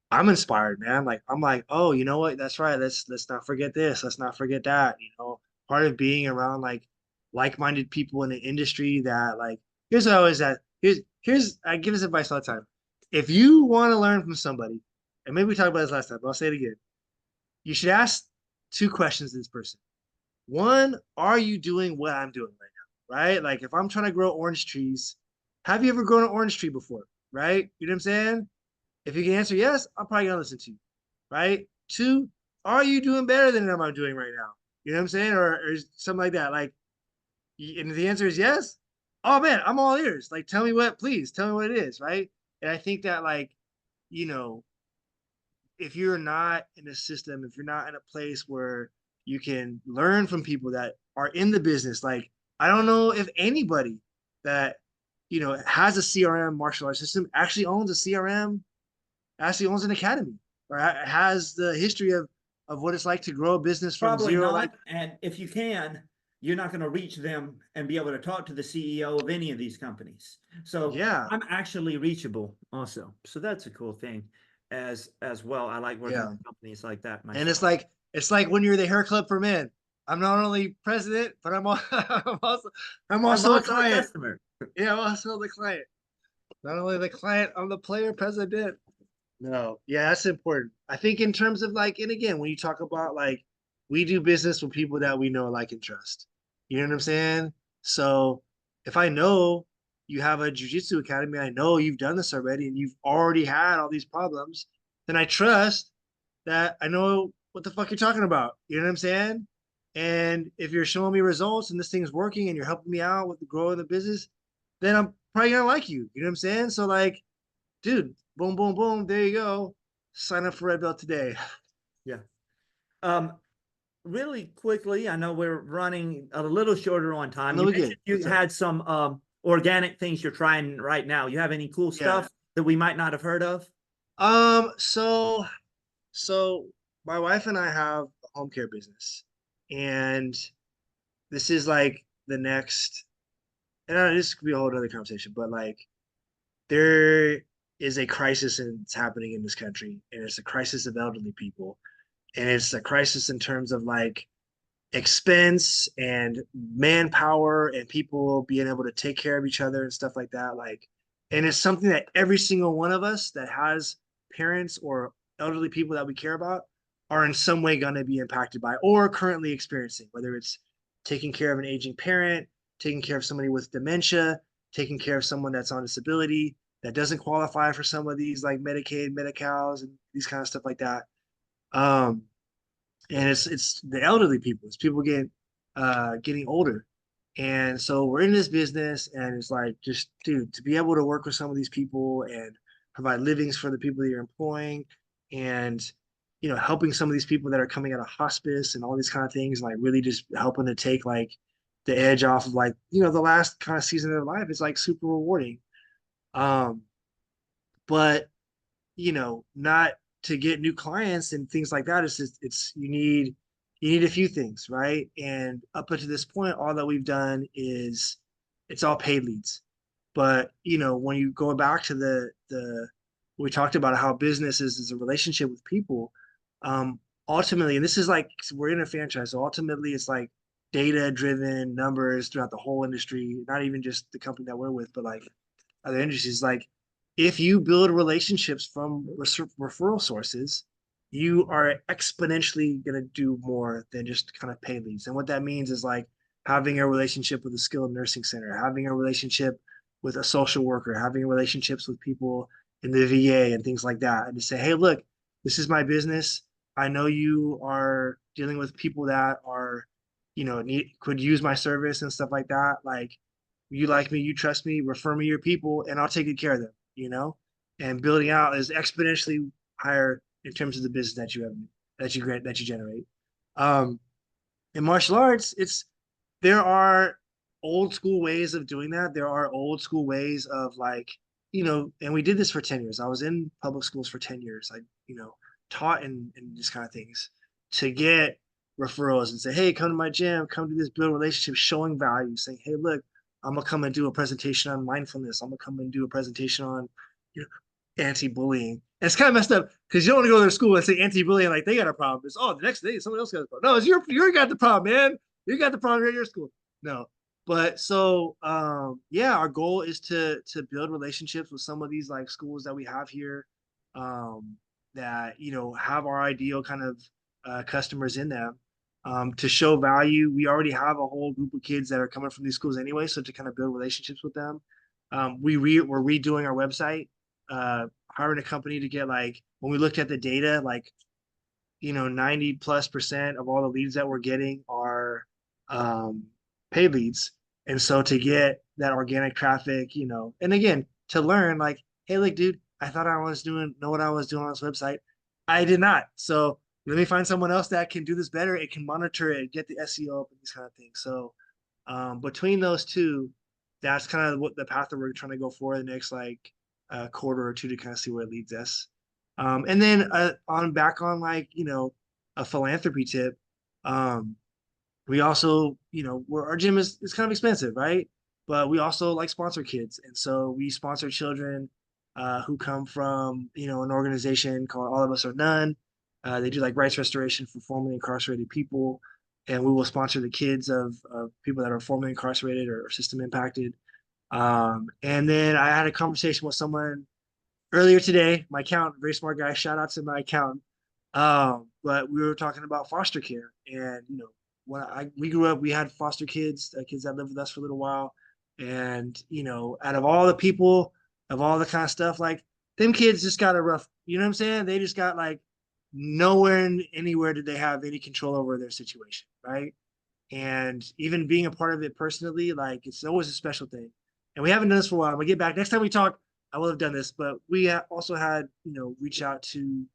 I'm inspired, man. Like I'm like, oh, you know what? That's right. Let's not forget this. Let's not forget that. Part of being around like-minded people in the industry that like here's what I always at. Here's I give this advice all the time. If you want to learn from somebody, and maybe we talked about this last time, but I'll say it again. You should ask two questions to this person. One, are you doing what I'm doing right now? Right? Like if I'm trying to grow orange trees, have you ever grown an orange tree before? Right? You know what I'm saying? If you can answer yes, I'm probably gonna listen to you. Right? Two, are you doing better than I'm doing right now? You know what I'm saying? Or something like that. Like, and if the answer is yes, oh man, I'm all ears. Like, tell me what, please tell me what it is. Right? And I think that you know, if you're not in a system, if you're not in a place where you can learn from people that are in the business, like I don't know if anybody that has a CRM martial arts system actually owns a CRM, actually owns an academy, or has the history of what it's like to grow a business from Probably zero. Like, not. And if you can, you're not going to reach them and be able to talk to the CEO of any of these companies. So yeah, I'm actually reachable also. So that's a cool thing as well. I like working yeah, with companies like that and myself. it's like when you're the hair club for men. I'm not only president, but I'm also I'm I'm also the also a client. customer. Yeah, I'm also the client. Not only the client, I'm the player president. No, yeah, that's important. I think in terms of like, and again, when you talk about like, we do business with people that we know, like, and trust. You know what I'm saying? So if I know you have a jujitsu academy, I know you've done this already and you've already had all these problems, then I trust that I know what the fuck you're talking about. You know what I'm saying? And if you're showing me results and this thing's working and you're helping me out with the growth of the business, then I'm probably gonna like you. You know what I'm saying? So like, dude, boom, boom, boom, there you go. Sign up for Red Belt today. Yeah. Um, really quickly, I know we're running a little shorter on I time. know You we mentioned good. you What's up? had some organic things you're trying right now. You have any cool Yeah. stuff that we might not have heard of? So my wife and I have a home care business, and this is like the next. And I don't know, this could be a whole other conversation, but like there is a crisis and it's happening in this country, and it's a crisis of elderly people, and it's a crisis in terms of like expense and manpower and people being able to take care of each other and stuff like that. Like, and it's something that every single one of us that has parents or elderly people that we care about are in some way going to be impacted by or currently experiencing, whether it's taking care of an aging parent, taking care of somebody with dementia, taking care of someone that's on disability that doesn't qualify for some of these like Medicaid, Medi-Cals, and these kind of stuff like that. Um, and it's the elderly people. It's people getting older, and so we're in this business, and it's like just dude to be able to work with some of these people and provide livings for the people that you're employing, and helping some of these people that are coming out of hospice and all these kind of things, like really just helping to take like the edge off of like the last kind of season of their life is like super rewarding. Um, but not to get new clients and things like that. It's just, it's you need a few things, right? And up until this point, all that we've done is it's all paid leads. But when you go back to the we talked about how business is a relationship with people. Ultimately, and this is like we're in a franchise, so ultimately it's like data driven numbers throughout the whole industry, not even just the company that we're with, but like other industries. Like if you build relationships from referral sources, you are exponentially going to do more than just kind of pay leads. And what that means is like having a relationship with a skilled nursing center, having a relationship with a social worker, having relationships with people in the VA and things like that. And to say, hey, look, this is my business. I know you are dealing with people that are, could use my service and stuff like that. Like, you like me, you trust me, refer me your people, and I'll take good care of them. And building out is exponentially higher in terms of the business that you have that you generate. Um, in martial arts, there are old school ways of doing that. There are old school ways of like, and we did this for 10 years. I was in public schools for 10 years. I, taught in these kind of things to get referrals and say, hey, come to my gym, come to this build relationship, showing value, saying, hey, look, I'm gonna come and do a presentation on mindfulness. I'm gonna come and do a presentation on, you know, anti-bullying. And it's kind of messed up because you don't want to go to their school and say anti-bullying like they got a problem. It's the next day someone else got a problem. No, it's you got the problem, man. You got the problem at your school. No, but so yeah, our goal is to build relationships with some of these like schools that we have here, um, that have our ideal kind of customers in them, to show value. We already have a whole group of kids that are coming from these schools anyway, so to kind of build relationships with them. We're redoing our website, hiring a company to get, like, when we looked at the data, like, 90+% of all the leads that we're getting are um, paid leads. And so to get that organic traffic, and again, to learn, like, hey, look, dude, I thought I was know what I was doing on this website. I did not. So let me find someone else that can do this better. It can monitor it, get the SEO up, and these kind of things. So between those two, that's kind of what the path that we're trying to go for the next, like, quarter or two, to kind of see where it leads us. And then on like, a philanthropy tip. We also, where our gym is kind of expensive, right? But we also like sponsor kids. And so we sponsor children who come from, an organization called All of Us or None. They do like rights restoration for formerly incarcerated people. And we will sponsor the kids of people that are formerly incarcerated or system impacted. And then I had a conversation with someone earlier today, my accountant, very smart guy. Shout out to my accountant. But we were talking about foster care, and when we grew up, we had foster kids, kids that lived with us for a little while, and out of all the people, of all the kind of stuff, like, them kids just got a rough. You know what I'm saying? They just got, like, nowhere and anywhere did they have any control over their situation, right? And even being a part of it personally, like, it's always a special thing. And we haven't done this for a while. We get back next time we talk, I will have done this, but we also had, reach out to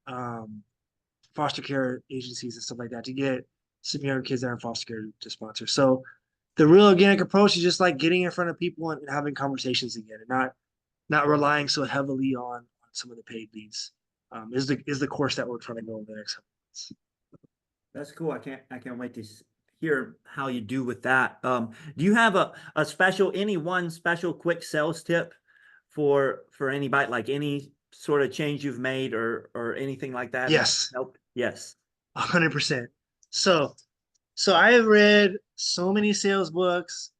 um, foster care agencies and stuff like that to get some younger kids that are in foster care to sponsor. So the real organic approach is just like getting in front of people and having conversations again, and not relying so heavily on some of the paid leads. Is the course that we're trying to go over the next couple months. That's cool. I can't wait to hear how you do with that. Do you have a special, any one special quick sales tip for anybody, like any sort of change you've made or anything like that? Yes, Nope. Yes. 100%. So I have read so many sales books,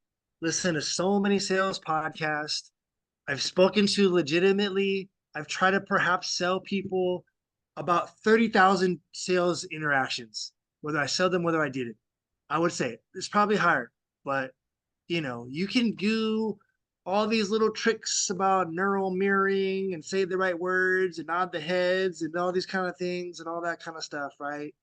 listened to so many sales podcasts. I've spoken to legitimately, I've tried to perhaps sell people about 30,000 sales interactions, whether I sell them, whether I did it. I would say it's probably higher, but you can do all these little tricks about neural mirroring and say the right words and nod the heads and all these kind of things and all that kind of stuff, right?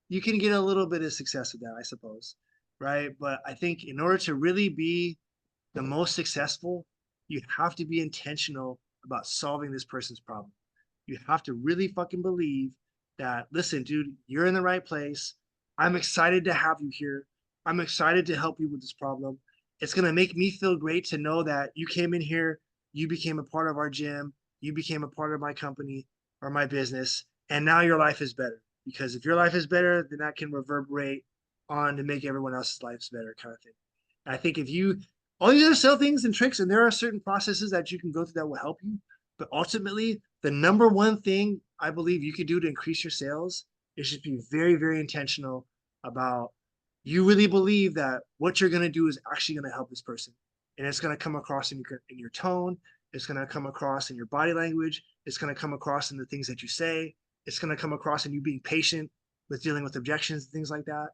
You can get a little bit of success with that, I suppose, right? But I think in order to really be the most successful, you have to be intentional about solving this person's problem. You have to really fucking believe that, listen, dude, you're in the right place. I'm excited to have you here. I'm excited to help you with this problem. It's going to make me feel great to know that you came in here, you became a part of our gym, you became a part of my company or my business, and now your life is better. Because if your life is better, then that can reverberate on to make everyone else's lives better, kind of thing. And I think if you, all these other sell things and tricks, and there are certain processes that you can go through that will help you, but ultimately, the number one thing I believe you could do to increase your sales is just be very, very intentional about, you really believe that what you're going to do is actually going to help this person. And it's going to come across in your tone. It's going to come across in your body language. It's going to come across in the things that you say. It's going to come across in you being patient with dealing with objections and things like that.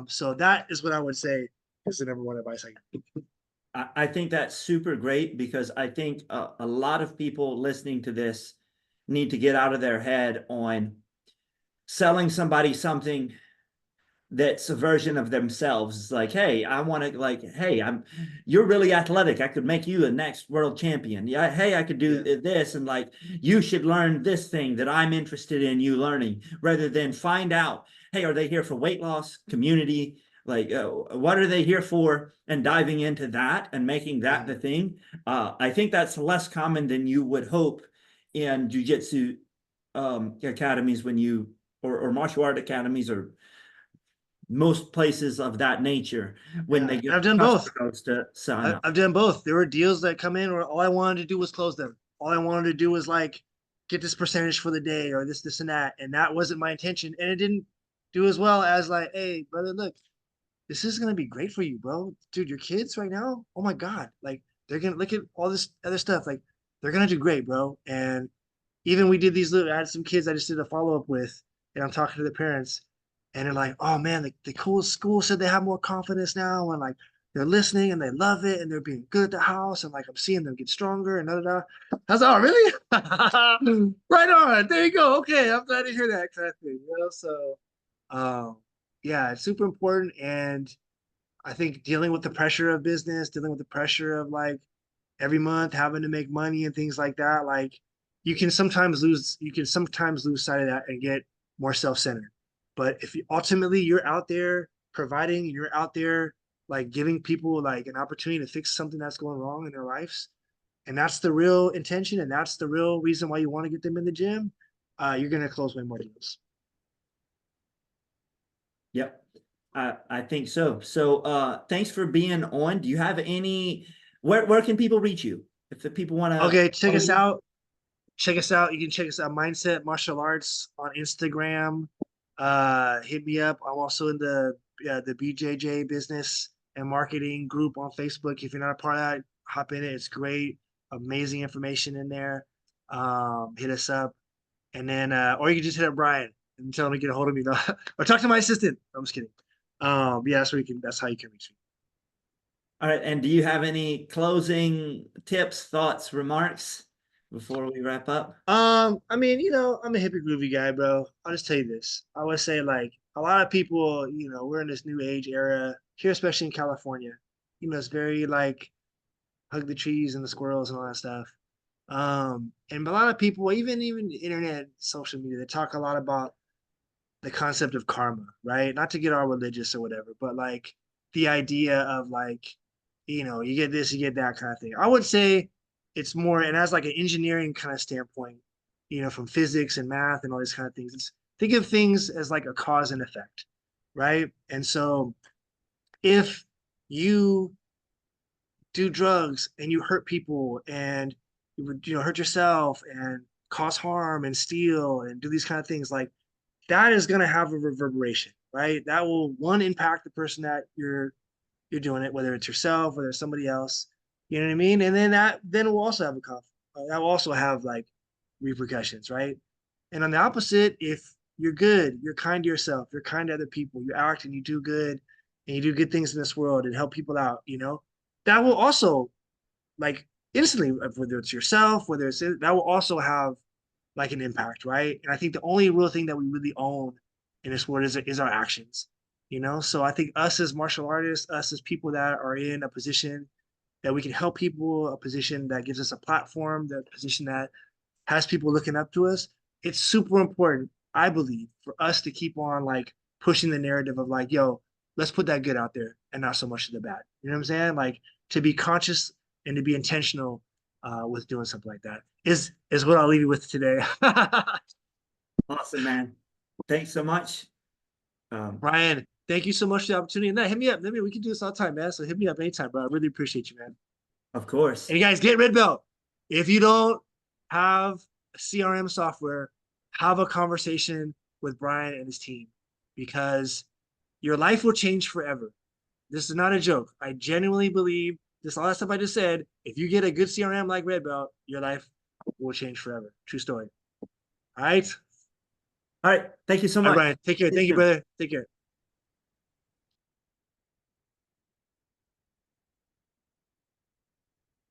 So that is what I would say is the number one advice I give. I think that's super great because I think a lot of people listening to this need to get out of their head on selling somebody something that's a version of themselves. It's like, hey, I want to, like, hey, you're really athletic. I could make you a next world champion. Yeah, hey, I could do this, and like, you should learn this thing that I'm interested in you learning, rather than find out, hey, are they here for weight loss, community? Like, what are they here for? And diving into that and making that the thing. I think that's less common than you would hope in jujitsu academies when you, or martial art academies, or most places of that nature when Yeah, they and get I've done both. customers to sign up. I've done both. There were deals that come in where all I wanted to do was close them. All I wanted to do was like get this percentage for the day or this, and that. And that wasn't my intention. And it didn't do as well as like, hey, brother, look, this is gonna be great for you, bro. Dude, your kids right now, oh my God. Like they're gonna look at all this other stuff. Like they're gonna do great, bro. And even we did these little, I had some kids I just did a follow-up with, and I'm talking to the parents, and they're like, oh man, the cool school said they have more confidence now, and like they're listening and they love it and they're being good at the house, and like I'm seeing them get stronger and da da da. I was like, oh really? Right on. There you go. Okay, I'm glad to hear that kind of thing. So um yeah, it's super important. And I think dealing with the pressure of business, dealing with the pressure of like every month having to make money and things like that, like you can sometimes lose sight of that and get more self-centered. But if you, ultimately you're out there providing, you're out there like giving people like an opportunity to fix something that's going wrong in their lives, and that's the real intention and that's the real reason why you want to get them in the gym, you're going to close way more deals. Yep. I think so. So thanks for being on. Do you have any where can people reach you? If the people want to Okay, check us out. Check us out. You can check us out, Mindset Martial Arts on Instagram. Hit me up. I'm also in the BJJ business and marketing group on Facebook. If you're not a part of that, hop in it. It's great. Amazing information in there. Hit us up. And then or you can just hit up Brian and tell him to get a hold of me. Or talk to my assistant. I'm just kidding. Yeah, that's where you can that's how you can reach me. All right, and do you have any closing tips, thoughts, remarks before we wrap up? I mean, I'm a hippie groovy guy, bro. I'll just tell you this. I would say like a lot of people, we're in this new age era here, especially in California. It's very like hug the trees and the squirrels and all that stuff. And a lot of people, even the internet, social media, they talk a lot about the concept of karma, right? Not to get all religious or whatever, but like the idea of like, you get this, you get that kind of thing. I would say it's more, and as like an engineering kind of standpoint, from physics and math and all these kind of things, think of things as like a cause and effect, right? And so if you do drugs and you hurt people and you would, hurt yourself and cause harm and steal and do these kind of things, like that is going to have a reverberation, right? That will one impact the person that you're doing it, whether it's yourself, whether it's somebody else. You know what I mean? And then that will also have a conflict. That will also have like repercussions, right? And on the opposite, if you're good, you're kind to yourself, you're kind to other people, you act and you do good, and you do good things in this world and help people out, that will also like instantly, whether it's yourself, whether it's that will also have like an impact, right? And I think the only real thing that we really own in this world is our actions, So I think us as martial artists, us as people that are in a position that we can help people, a position that gives us a platform, the position that has people looking up to us. It's super important, I believe, for us to keep on like pushing the narrative of like, yo, let's put that good out there and not so much of the bad. You know what I'm saying? Like to be conscious and to be intentional with doing something like that is what I'll leave you with today. Awesome, man. Thanks so much. Ryan, thank you so much for the opportunity. And hit me up. Maybe we can do this all the time, man. So hit me up anytime, bro. I really appreciate you, man. Of course. And you guys get red belt. If you don't have CRM software, have a conversation with Brian and his team because your life will change forever. This is not a joke. I genuinely believe this all that stuff I just said. If you get a good CRM like red belt, your life will change forever. True story. All right. All right. Thank you so All right, much. Brian. Take care. See you Thank you, soon. brother. Take care.